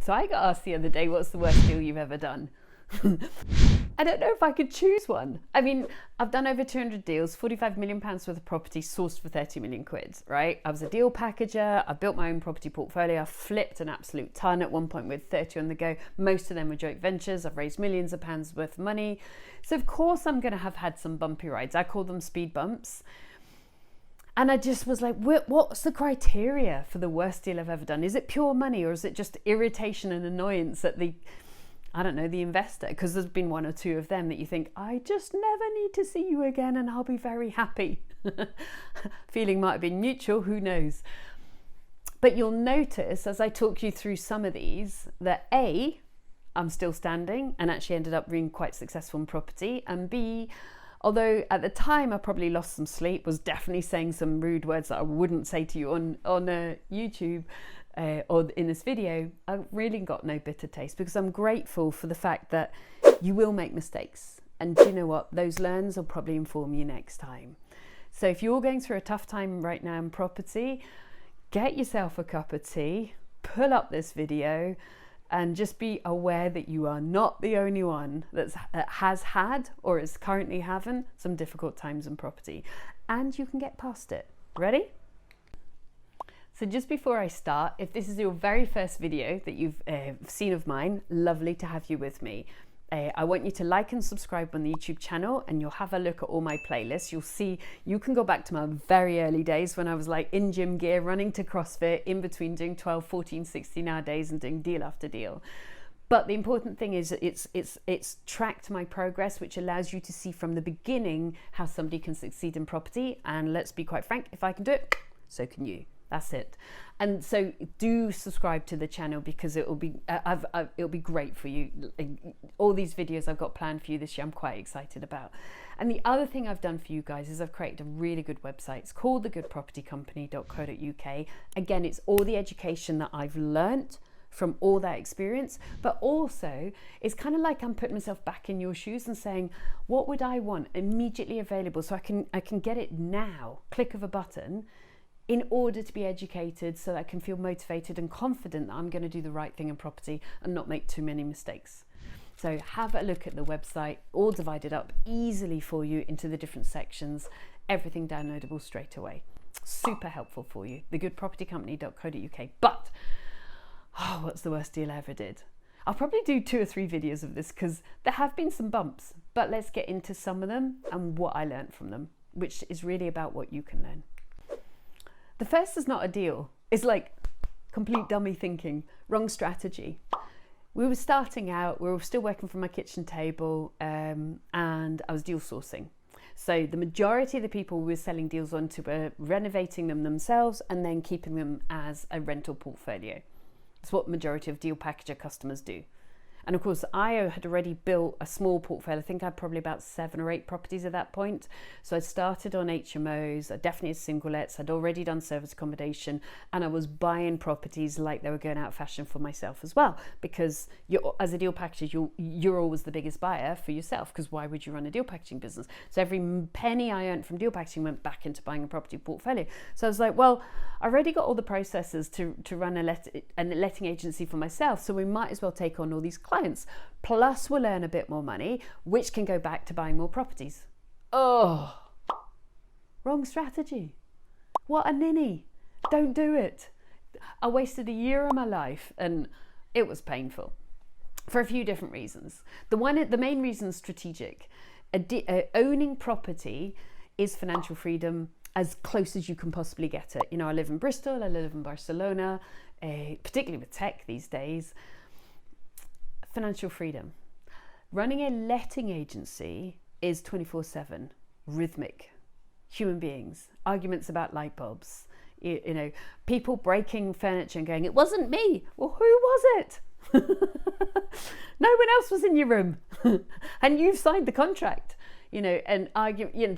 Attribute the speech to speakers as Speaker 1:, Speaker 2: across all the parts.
Speaker 1: So I got asked the other day, what's the worst deal you've ever done? I don't know if I could choose one. I mean, I've done over 200 deals, £45 million worth of property sourced for 30 million quid, right? I was a deal packager. I built my own property portfolio. I flipped an absolute ton at one point with 30 on the go. Most of them were joint ventures. I've raised millions of pounds worth of money. So of course I'm going to have had some bumpy rides. I call them speed bumps. And I just was like, what's the criteria for the worst deal I've ever done? Is it pure money, or is it just irritation and annoyance at the investor? Because there's been one or two of them that you think, I just never need to see you again and I'll be very happy. Feeling might have been neutral, who knows? But you'll notice as I talk you through some of these that A, I'm still standing and actually ended up being quite successful in property, and B, although at the time I probably lost some sleep, was definitely saying some rude words that I wouldn't say to you on YouTube or in this video, I really got no bitter taste, because I'm grateful for the fact that you will make mistakes. And do you know what? Those learns will probably inform you next time. So if you're going through a tough time right now in property, get yourself a cup of tea, pull up this video, and just be aware that you are not the only one that has had or is currently having some difficult times in property, and you can get past it. Ready? So just before I start, if this is your very first video that you've seen of mine, lovely to have you with me. I want you to like and subscribe on the YouTube channel, and you'll have a look at all my playlists. You'll see, you can go back to my very early days when I was like in gym gear, running to CrossFit, in between doing 12, 14, 16-hour days and doing deal after deal. But the important thing is it's tracked my progress, which allows you to see from the beginning how somebody can succeed in property. And let's be quite frank, if I can do it, so can you. That's it. And so do subscribe to the channel, because it'll be great for you. All these videos I've got planned for you this year, I'm quite excited about. And the other thing I've done for you guys is I've created a really good website. It's called thegoodpropertycompany.co.uk. Again, it's all the education that I've learnt from all that experience, but also it's kind of like I'm putting myself back in your shoes and saying, what would I want immediately available so I can get it now, click of a button, in order to be educated, so that I can feel motivated and confident that I'm going to do the right thing in property and not make too many mistakes. So have a look at the website, all divided up easily for you into the different sections, everything downloadable straight away. Super helpful for you, thegoodpropertycompany.co.uk. But, what's the worst deal I ever did? I'll probably do 2 or 3 videos of this, because there have been some bumps, but let's get into some of them and what I learned from them, which is really about what you can learn. The first is not a deal. It's like complete dummy thinking, wrong strategy. We were starting out, we were still working from my kitchen table, and I was deal sourcing. So the majority of the people we were selling deals on to were renovating them themselves and then keeping them as a rental portfolio. It's what majority of deal packager customers do. And of course, I had already built a small portfolio. I think I had probably about 7 or 8 properties at that point. So I started on HMOs, I definitely had singlets, I'd already done service accommodation, and I was buying properties like they were going out of fashion for myself as well. Because as a deal packager, you're always the biggest buyer for yourself, because why would you run a deal packaging business? So every penny I earned from deal packaging went back into buying a property portfolio. So I was like, well, I already got all the processes to run a letting agency for myself, so we might as well take on all these clients. Plus we'll earn a bit more money, which can go back to buying more properties. Oh, wrong strategy. What a ninny. Don't do it. I wasted a year of my life and it was painful for a few different reasons. The main reason is strategic. Owning property is financial freedom as close as you can possibly get it. You know, I live in Bristol, I live in Barcelona, particularly with tech these days. Financial freedom. Running a letting agency is 24/7, rhythmic, human beings, arguments about light bulbs, you know, people breaking furniture and going, it wasn't me. Well, who was it? No one else was in your room and you've signed the contract, you know, and argue, you know,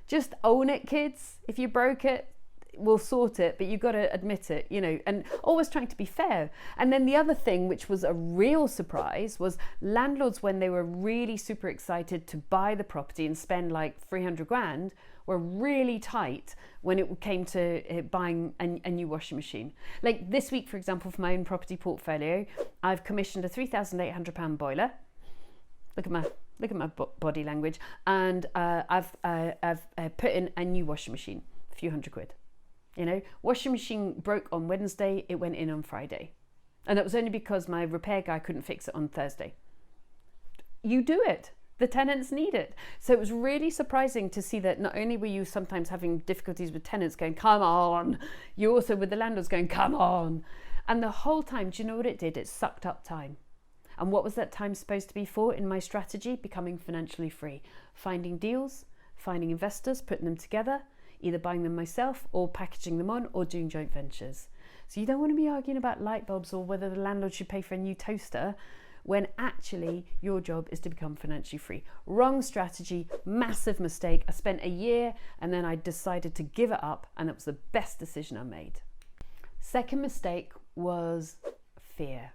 Speaker 1: just own it, kids. If you broke it, we'll sort it, but you've got to admit it, you know, and always trying to be fair. And then the other thing, which was a real surprise, was landlords, when they were really super excited to buy the property and spend like 300 grand, were really tight when it came to buying a new washing machine. Like this week, for example, for my own property portfolio, I've commissioned a £3,800 boiler. Look at my body language. And I've put in a new washing machine, a few hundred quid. You know, washing machine broke on Wednesday, it went in on Friday. And that was only because my repair guy couldn't fix it on Thursday. You do it. The tenants need it. So it was really surprising to see that not only were you sometimes having difficulties with tenants going, come on, you also with the landlords going, come on. And the whole time, do you know what it did? It sucked up time. And what was that time supposed to be for in my strategy? Becoming financially free. Finding deals, finding investors, putting them together, either buying them myself or packaging them on or doing joint ventures. So you don't want to be arguing about light bulbs or whether the landlord should pay for a new toaster, when actually your job is to become financially free. Wrong strategy, massive mistake. I spent a year and then I decided to give it up, and it was the best decision I made. Second mistake was fear.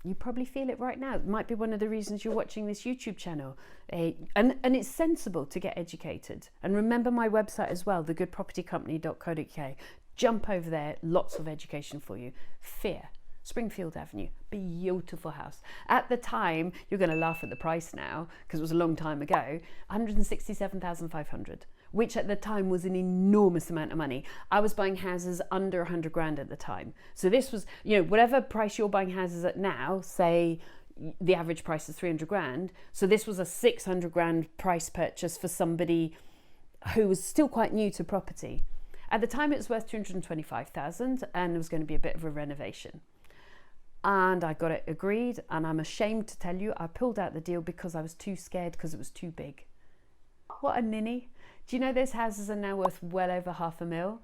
Speaker 1: You probably feel it right now. It might be one of the reasons you're watching this YouTube channel. And it's sensible to get educated. And remember my website as well, thegoodpropertycompany.co.uk. Jump over there, lots of education for you. Fear. Springfield Avenue, beautiful house. At the time, you're going to laugh at the price now because it was a long time ago, 167,500, which at the time was an enormous amount of money. I was buying houses under 100 grand at the time. So this was, you know, whatever price you're buying houses at now, say the average price is 300 grand. So this was a 600 grand price purchase for somebody who was still quite new to property. At the time, it was worth 225,000 and it was going to be a bit of a renovation. And I got it agreed, and I'm ashamed to tell you I pulled out the deal because I was too scared because it was too big. What a ninny. Do you know those houses are now worth well over £500,000?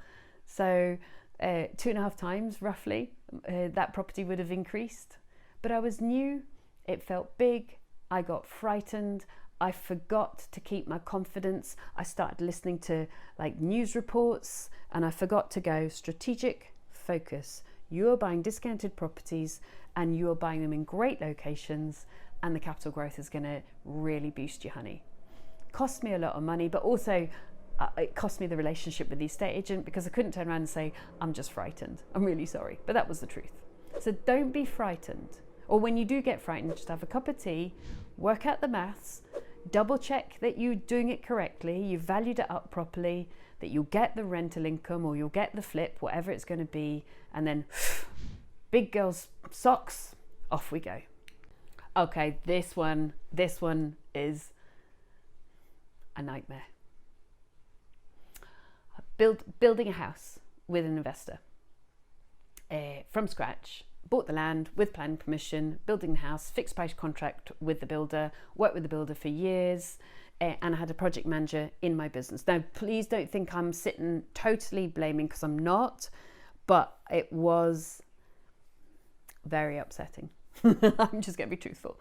Speaker 1: So 2.5 times roughly that property would have increased. But I was new, it felt big, I got frightened, I forgot to keep my confidence. I started listening to like news reports and I forgot to go strategic focus. You are buying discounted properties and you are buying them in great locations, and the capital growth is going to really boost you, honey. Cost me a lot of money, but also it cost me the relationship with the estate agent because I couldn't turn around and say, I'm just frightened. I'm really sorry. But that was the truth. So don't be frightened. Or when you do get frightened, just have a cup of tea, work out the maths, double check that you're doing it correctly, you've valued it up properly, that you'll get the rental income or you'll get the flip, whatever it's going to be, and then big girl's socks, off we go. Okay, this one is a nightmare. Building a house with an investor from scratch. Bought the land with planning permission, building the house, fixed price contract with the builder, worked with the builder for years, and I had a project manager in my business. Now, please don't think I'm sitting totally blaming, because I'm not, but it was very upsetting. I'm just going to be truthful.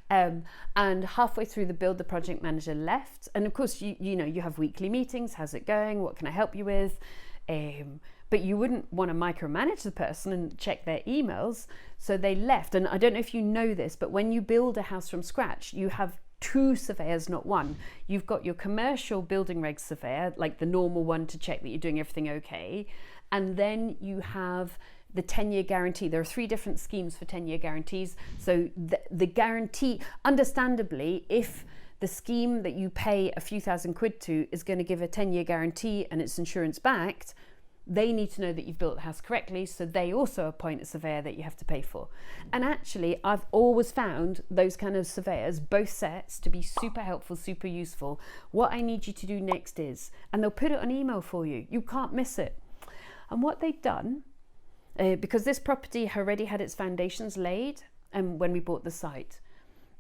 Speaker 1: And halfway through the build, the project manager left. And of course, you know, you have weekly meetings. How's it going? What can I help you with? But you wouldn't want to micromanage the person and check their emails. So they left. And I don't know if you know this, but when you build a house from scratch, you have 2 surveyors, not one. You've got your commercial building regs surveyor, like the normal one to check that you're doing everything okay. And then you have the 10-year guarantee. There are 3 different schemes for 10-year guarantees. So the guarantee, understandably, if the scheme that you pay a few thousand quid to is going to give a 10-year guarantee and it's insurance backed, they need to know that you've built the house correctly, so they also appoint a surveyor that you have to pay for. And actually, I've always found those kind of surveyors, both sets, to be super helpful, super useful. What I need you to do next is, and they'll put it on email for you, you can't miss it. And what they've done, because this property already had its foundations laid, and when we bought the site,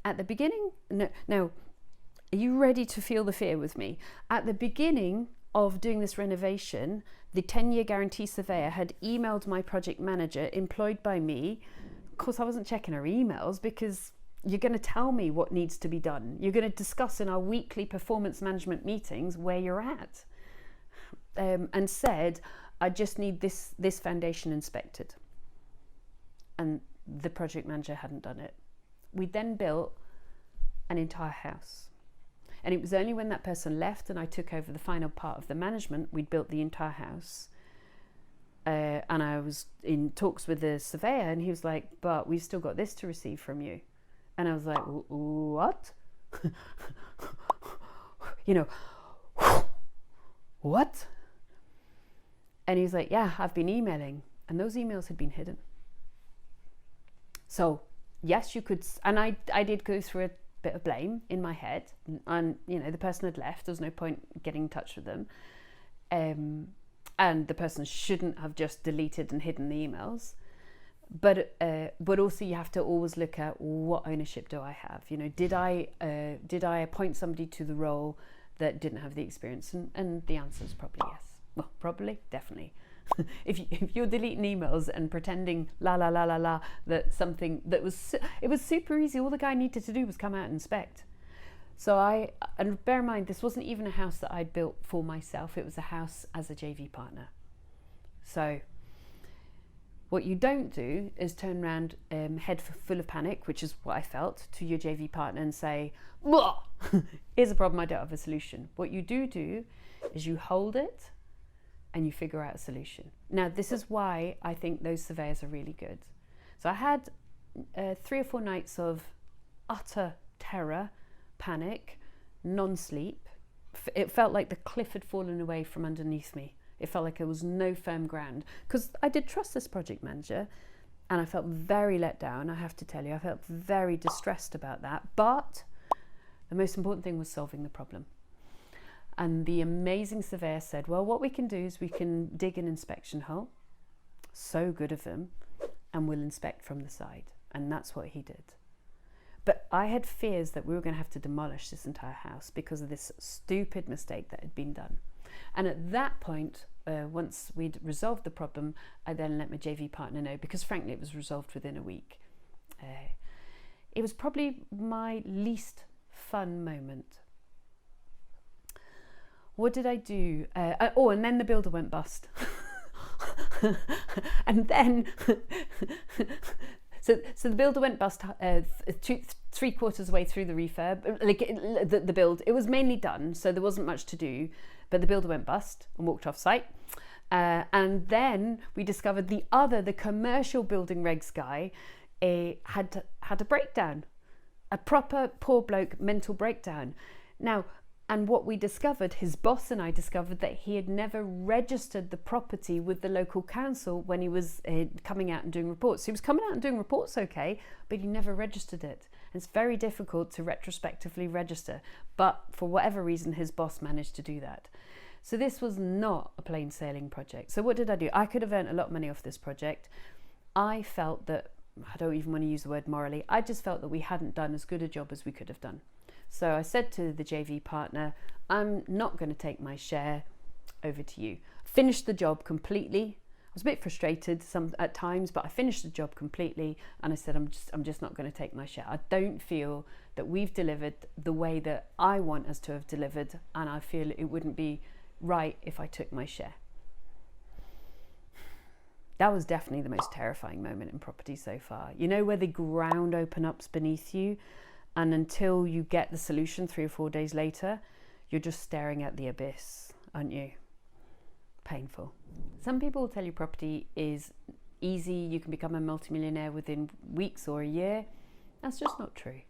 Speaker 1: at the beginning, now, are you ready to feel the fear with me? At the beginning of doing this renovation, the 10-year guarantee surveyor had emailed my project manager employed by me. Of course, I wasn't checking her emails because you're going to tell me what needs to be done. You're going to discuss in our weekly performance management meetings where you're at. And said, I just need this foundation inspected. And the project manager hadn't done it. We then built an entire house. And it was only when that person left and I took over the final part of the management, we'd built the entire house. And I was in talks with the surveyor and he was like, but we've still got this to receive from you. And I was like, what? What? And he was like, yeah, I've been emailing. And those emails had been hidden. So yes, you could, and I did go through a bit of blame in my head, and the person had left, there was no point getting in touch with them, and the person shouldn't have just deleted and hidden the emails, but also you have to always look at what ownership do I have. Did I appoint somebody to the role that didn't have the experience? And the answer is probably yes. Well, probably, definitely. If you're deleting emails and pretending that something that it was super easy, all the guy needed to do was come out and inspect. So and bear in mind, this wasn't even a house that I'd built for myself, it was a house as a JV partner. So what you don't do is turn around head full of panic, which is what I felt, to your JV partner and say, here's a problem, I don't have a solution. What you do is you hold it and you figure out a solution. Now, this is why I think those surveyors are really good. So I had 3 or 4 nights of utter terror, panic, non-sleep. It felt like the cliff had fallen away from underneath me. It felt like there was no firm ground, because I did trust this project manager, and I felt very let down, I have to tell you. I felt very distressed about that, but the most important thing was solving the problem. And the amazing surveyor said, well, what we can do is we can dig an inspection hole, so good of them, and we'll inspect from the side. And that's what he did. But I had fears that we were going to have to demolish this entire house because of this stupid mistake that had been done. And at that point, once we'd resolved the problem, I then let my JV partner know, because frankly, it was resolved within a week. It was probably my least fun moment. What did I do? And then the builder went bust. And then, so the builder went bust 3/4 way through the refurb, the build. It was mainly done, so there wasn't much to do, but the builder went bust and walked off site. And then we discovered the commercial building regs guy had a breakdown, a proper poor bloke mental breakdown. Now, and what we discovered, his boss and I discovered, that he had never registered the property with the local council when he was coming out and doing reports. So he was coming out and doing reports okay, but he never registered it. And it's very difficult to retrospectively register, but for whatever reason, his boss managed to do that. So this was not a plain sailing project. So what did I do? I could have earned a lot of money off this project. I felt that, I don't even want to use the word morally, I just felt that we hadn't done as good a job as we could have done. So I said to the JV partner, I'm not going to take my share, over to you. Finished the job completely. I was a bit frustrated at times, but I finished the job completely, and I said, I'm just not going to take my share. I don't feel that we've delivered the way that I want us to have delivered, and I feel it wouldn't be right if I took my share. That was definitely the most terrifying moment in property so far. You know, where the ground opens up beneath you, and until you get the solution 3 or 4 days later, you're just staring at the abyss, aren't you? Painful. Some people will tell you property is easy, you can become a multimillionaire within weeks or a year. That's just not true.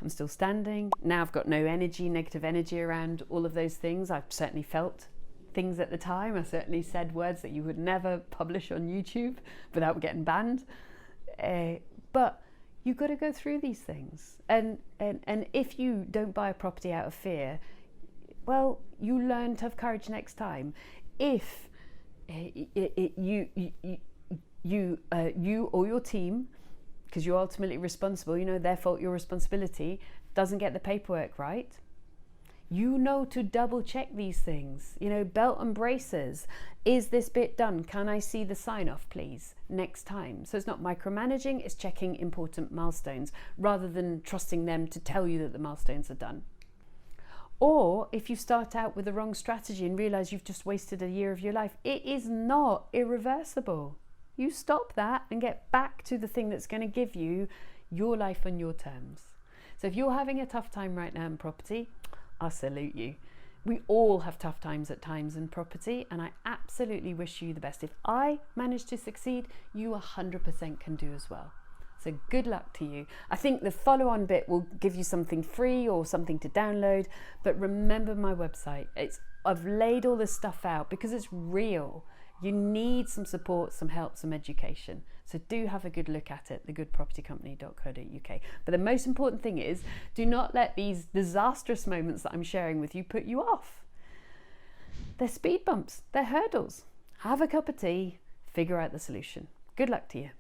Speaker 1: I'm still standing. Now I've got no energy, negative energy around all of those things. I've certainly felt things at the time. I certainly said words that you would never publish on YouTube without getting banned. But you've got to go through these things. And if you don't buy a property out of fear, well, you learn to have courage next time. If you or your team, because you're ultimately responsible, you know, their fault, your responsibility, doesn't get the paperwork right, you know to double check these things. You know, belt and braces. Is this bit done? Can I see the sign off, please, next time? So it's not micromanaging, it's checking important milestones rather than trusting them to tell you that the milestones are done. Or if you start out with the wrong strategy and realize you've just wasted a year of your life, it is not irreversible. You stop that and get back to the thing that's going to give you your life on your terms. So if you're having a tough time right now in property, I salute you. We all have tough times at times in property, and I absolutely wish you the best. If I manage to succeed, you 100% can do as well. So good luck to you. I think the follow-on bit will give you something free or something to download, but remember my website. I've laid all this stuff out because it's real. You need some support, some help, some education. So do have a good look at it, thegoodpropertycompany.co.uk. But the most important thing is, do not let these disastrous moments that I'm sharing with you put you off. They're speed bumps, they're hurdles. Have a cup of tea, figure out the solution. Good luck to you.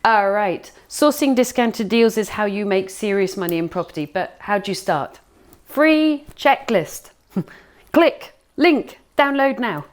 Speaker 1: All right, sourcing discounted deals is how you make serious money in property, but how do you start? Free checklist. Click, link, download now.